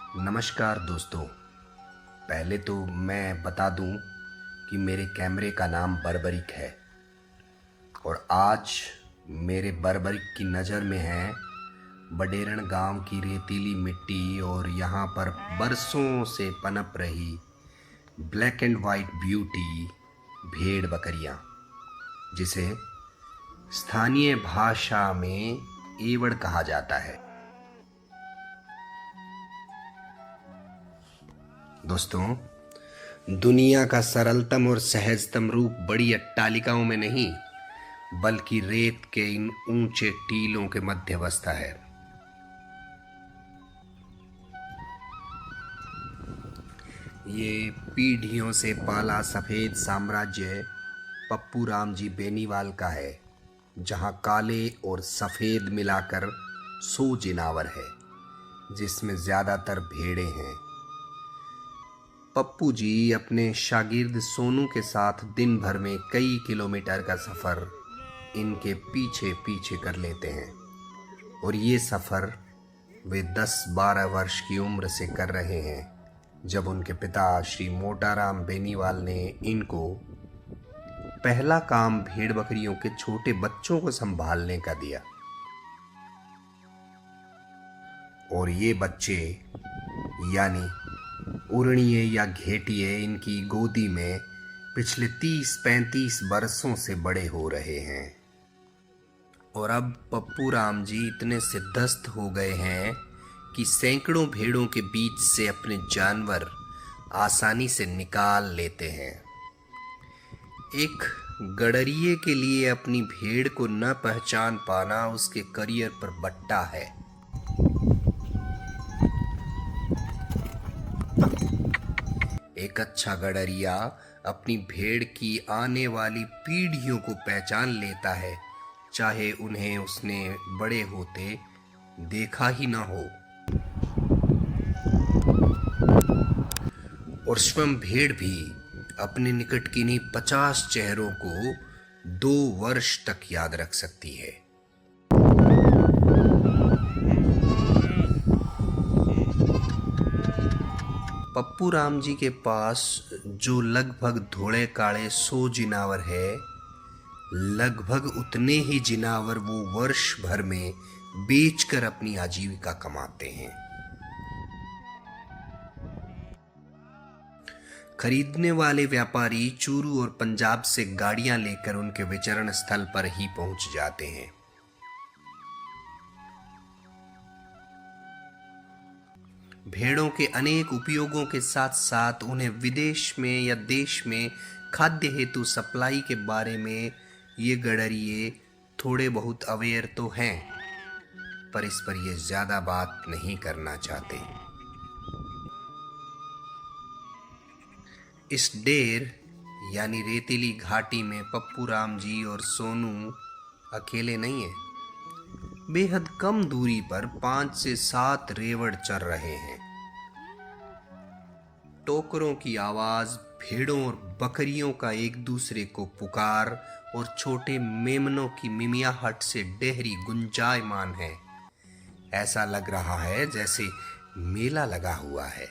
नमस्कार दोस्तों। पहले तो मैं बता दूं कि मेरे कैमरे का नाम बर्बरिक है और आज मेरे बर्बरिक की नज़र में है बडेरन गांव की रेतीली मिट्टी और यहाँ पर बरसों से पनप रही ब्लैक एंड वाइट ब्यूटी भेड़ बकरियाँ, जिसे स्थानीय भाषा में एवड़ कहा जाता है। दोस्तों, दुनिया का सरलतम और सहजतम रूप बड़ी अट्टालिकाओं में नहीं बल्कि रेत के इन ऊंचे टीलों के मध्य बसता है। ये पीढ़ियों से पाला सफेद साम्राज्य पप्पू राम जी बेनीवाल का है, जहां काले और सफेद मिलाकर 100 जिनावर है, जिसमें ज्यादातर भेड़ें हैं। पप्पू जी अपने शागिर्द सोनू के साथ दिन भर में कई किलोमीटर का सफ़र इनके पीछे पीछे कर लेते हैं और ये सफ़र वे 10-12 वर्ष की उम्र से कर रहे हैं, जब उनके पिता श्री मोटाराम बेनीवाल ने इनको पहला काम भेड़ बकरियों के छोटे बच्चों को संभालने का दिया। और ये बच्चे यानी उरणिये या घेटिये इनकी गोदी में पिछले 30-35 बरसों से बड़े हो रहे हैं। और अब पप्पू राम जी इतने सिद्धस्त हो गए हैं कि सैकड़ों भेड़ों के बीच से अपने जानवर आसानी से निकाल लेते हैं। एक गडरिये के लिए अपनी भेड़ को न पहचान पाना उसके करियर पर बट्टा है। एक अच्छा गडरिया अपनी भेड़ की आने वाली पीढ़ियों को पहचान लेता है, चाहे उन्हें उसने बड़े होते देखा ही ना हो। और स्वयं भेड़ भी अपने निकट किन्हीं 50 चेहरों को 2 वर्ष तक याद रख सकती है। पप्पू राम जी के पास जो लगभग धोले काले 100 जिनावर है, लगभग उतने ही जिनावर वो वर्ष भर में बेचकर अपनी आजीविका कमाते हैं। खरीदने वाले व्यापारी चूरू और पंजाब से गाड़ियां लेकर उनके विचरण स्थल पर ही पहुंच जाते हैं। भेड़ों के अनेक उपयोगों के साथ साथ उन्हें विदेश में या देश में खाद्य हेतु सप्लाई के बारे में ये गडरिये थोड़े बहुत अवेयर तो हैं, पर इस पर ये ज्यादा बात नहीं करना चाहते। इस डेर यानी रेतीली घाटी में पप्पू राम जी और सोनू अकेले नहीं हैं। बेहद कम दूरी पर 5 से 7 रेवड़ चर रहे हैं। टोकरों की आवाज, भेड़ों और बकरियों का एक दूसरे को पुकार और छोटे मेमनों की मिमियाहट से डेहरी गुंजायमान है। ऐसा लग रहा है जैसे मेला लगा हुआ है।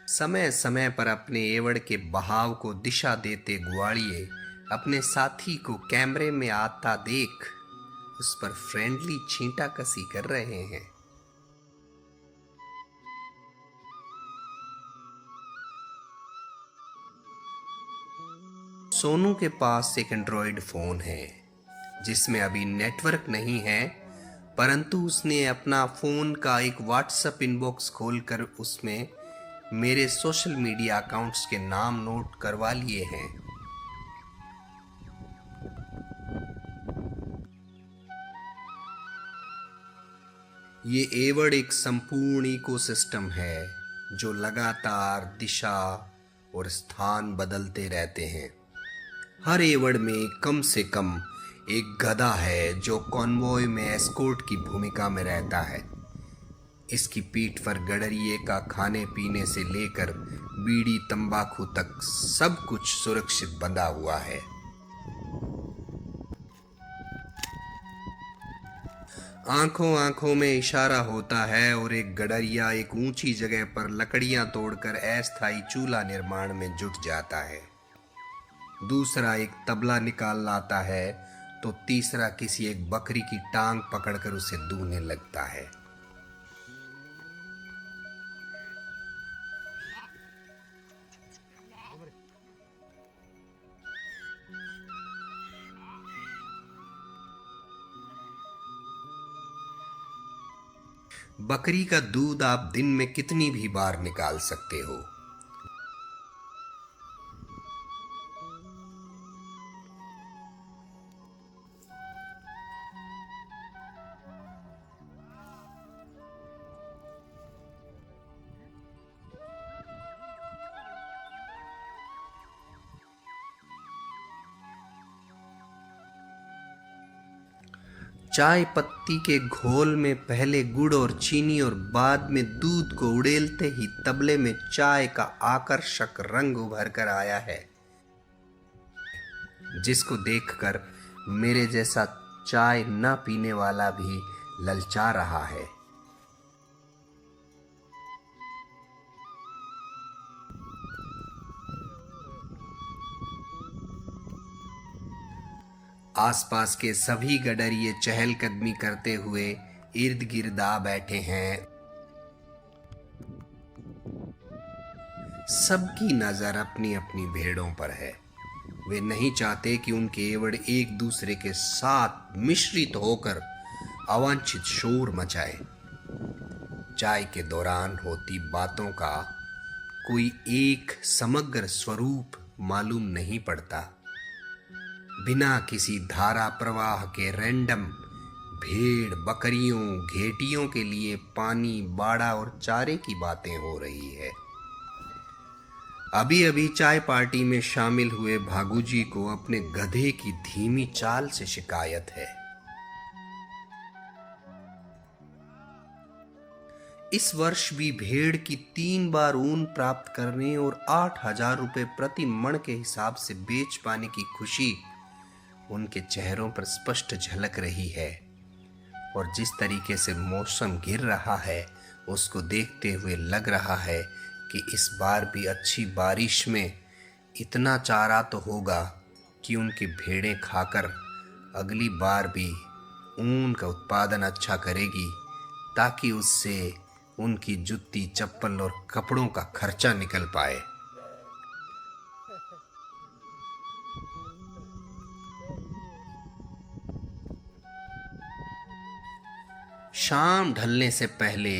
समय समय पर अपने एवड़ के बहाव को दिशा देते ग्वालिये अपने साथी को कैमरे में आता देख उस पर फ्रेंडली छींटाकसी कर रहे हैं। सोनू के पास एक एंड्रॉयड फोन है जिसमें अभी नेटवर्क नहीं है, परंतु उसने अपना फोन का एक व्हाट्सएप इनबॉक्स खोलकर उसमें मेरे सोशल मीडिया अकाउंट्स के नाम नोट करवा लिए हैं। ये एवड़ एक संपूर्ण इकोसिस्टम है जो लगातार दिशा और स्थान बदलते रहते हैं। हर एवड़ में कम से कम एक गधा है जो कॉन्वॉय में एस्कॉर्ट की भूमिका में रहता है। इसकी पीठ पर गडरिये का खाने पीने से लेकर बीड़ी तंबाकू तक सब कुछ सुरक्षित बंधा हुआ है। आंखों आंखों में इशारा होता है और एक गडरिया एक ऊंची जगह पर लकड़ियां तोड़कर अस्थायी चूल्हा निर्माण में जुट जाता है। दूसरा एक तबला निकाल लाता है तो तीसरा किसी एक बकरी की टांग पकड़कर उसे दूहने लगता है। बकरी का दूध आप दिन में कितनी भी बार निकाल सकते हो। चाय पत्ती के घोल में पहले गुड़ और चीनी और बाद में दूध को उड़ेलते ही तबले में चाय का आकर्षक रंग उभर कर आया है, जिसको देखकर मेरे जैसा चाय न पीने वाला भी ललचा रहा है। आसपास के सभी गडरिये चहलकदमी करते हुए इर्द गिर्द आ बैठे हैं। सबकी नजर अपनी अपनी भेड़ों पर है। वे नहीं चाहते कि उनके एवड़ एक दूसरे के साथ मिश्रित होकर अवांछित शोर मचाए। चाय के दौरान होती बातों का कोई एक समग्र स्वरूप मालूम नहीं पड़ता। बिना किसी धारा प्रवाह के रैंडम भेड़ बकरियों घेटियों के लिए पानी बाड़ा और चारे की बातें हो रही है। अभी अभी चाय पार्टी में शामिल हुए भागूजी को अपने गधे की धीमी चाल से शिकायत है। इस वर्ष भी भेड़ की 3 बार ऊन प्राप्त करने और 8,000 रुपये प्रति मण के हिसाब से बेच पाने की खुशी उनके चेहरों पर स्पष्ट झलक रही है। और जिस तरीके से मौसम गिर रहा है उसको देखते हुए लग रहा है कि इस बार भी अच्छी बारिश में इतना चारा तो होगा कि उनकी भेड़ें खाकर अगली बार भी ऊन का उत्पादन अच्छा करेगी, ताकि उससे उनकी जूती चप्पल और कपड़ों का खर्चा निकल पाए। शाम ढलने से पहले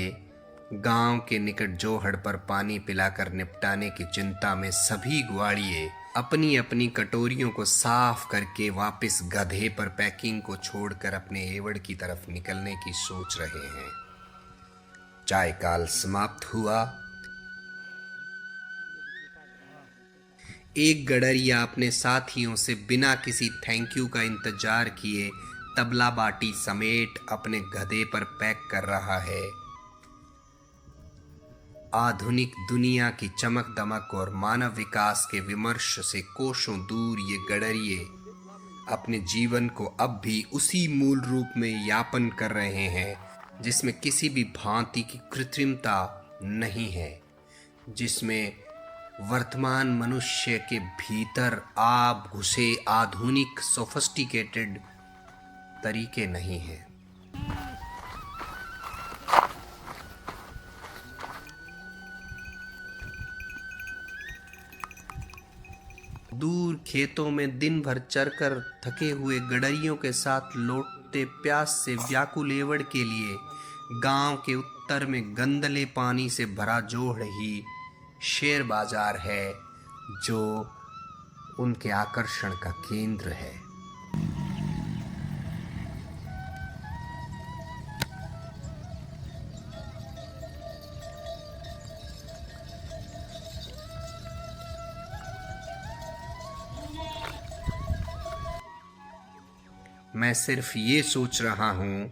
गांव के निकट जोहड़ पर पानी पिलाकर निपटाने की चिंता में सभी ग्वाड़िये अपनी अपनी कटोरियों को साफ करके वापस गधे पर पैकिंग को छोड़कर अपने एवड़ की तरफ निकलने की सोच रहे हैं। चाय काल समाप्त हुआ। एक गडरिया अपने साथियों से बिना किसी थैंक यू का इंतजार किए तबला बाटी समेत अपने गधे पर पैक कर रहा है। आधुनिक दुनिया की चमक दमक और मानव विकास के विमर्श से कोसों दूर ये गडरिये अपने जीवन को अब भी उसी मूल रूप में यापन कर रहे हैं, जिसमें किसी भी भांति की कृत्रिमता नहीं है, जिसमें वर्तमान मनुष्य के भीतर आप घुसे आधुनिक सोफिस्टिकेटेड तरीके नहीं हैं। दूर खेतों में दिन भर चरकर थके हुए गडरियों के साथ लौटते प्यास से व्याकुल एवड़ के लिए गांव के उत्तर में गंदले पानी से भरा जोड़ ही शेर बाजार है, जो उनके आकर्षण का केंद्र है। मैं सिर्फ ये सोच रहा हूँ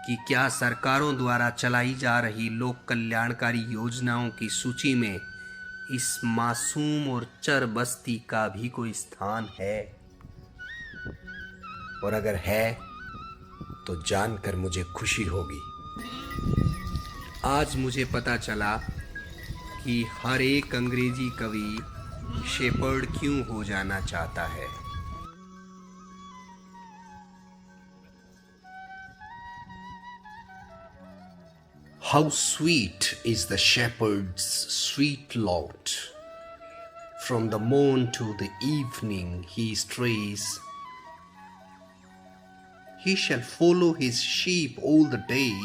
कि क्या सरकारों द्वारा चलाई जा रही लोक कल्याणकारी योजनाओं की सूची में इस मासूम और चर बस्ती का भी कोई स्थान है, और अगर है तो जानकर मुझे खुशी होगी। आज मुझे पता चला कि हर एक अंग्रेजी कवि शेपर्ड क्यों हो जाना चाहता है। How sweet is the shepherd's sweet lot. From the morn to the evening he strays. He shall follow his sheep all the day,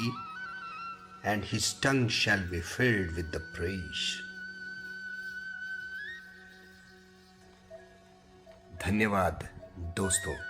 and his tongue shall be filled with the praise. धन्यवाद दोस्तों।